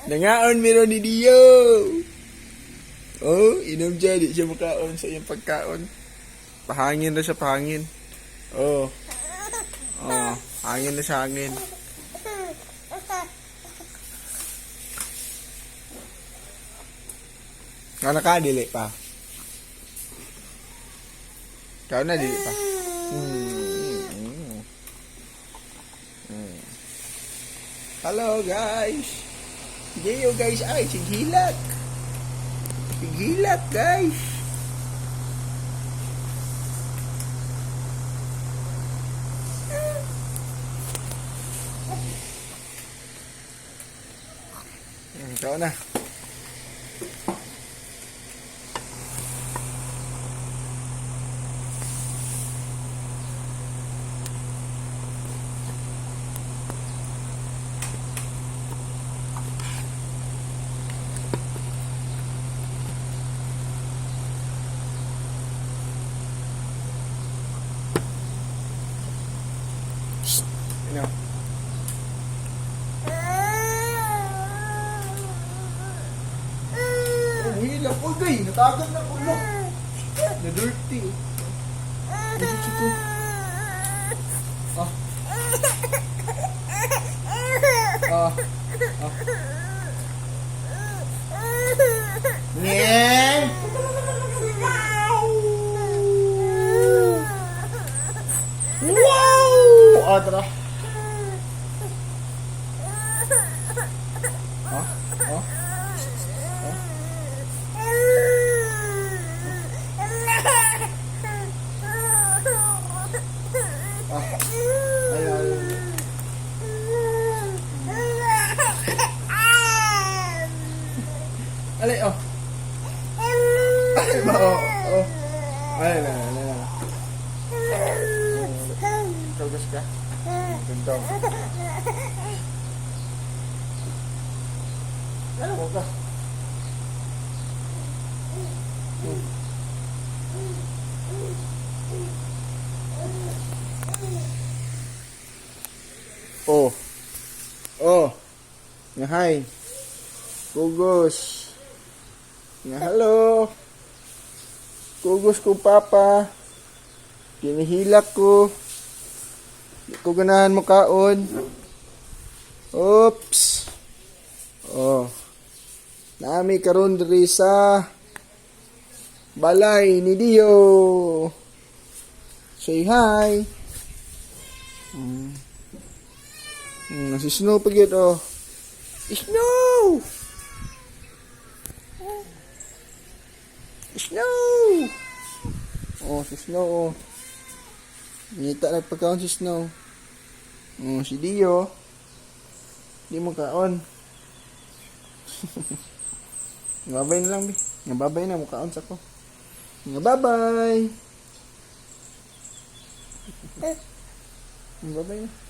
Nangaon meron ni Dio. Oh, inom dyan. Di siya makaon sa iyong pagkaon. Pahangin na siya, pahangin. Oh. Oh, hangin na siya, hangin. Kau nakadili pa. Kau na dili pa. Hello guys. Geo guys ay sigilat. Sigilat guys. Kau na. No. Oh, hilang ko gay. Natagad na ulo. Na-dirty. Dito ko. Ah. Ah. Ah. Nyen. Wow! Adra. Oh, oh, oh. Ah, ayo, ayo. Ale, oh. Ay, oh, oh. Ay, na, na, na. Tugas ka? Tuntong. Ano mo ka? Oh. Oh. Nga hi. Kugos. Nga hello. Kugos ko papa. Kinihilak ko. Di ko ganahan mo kaon. Oops. Oh. Naami karon diri sa balay ni Dio. Say hi. Si Snow pa gyud oh. Snow. Snow. Oh, si Snow oh. Nita na pagkaon si Snow. Oh, si Dio. Di mo kaon. Ngabay na lang, bi. Ngababay na, mukhaon sa ko. Ngababay. Ngababay na.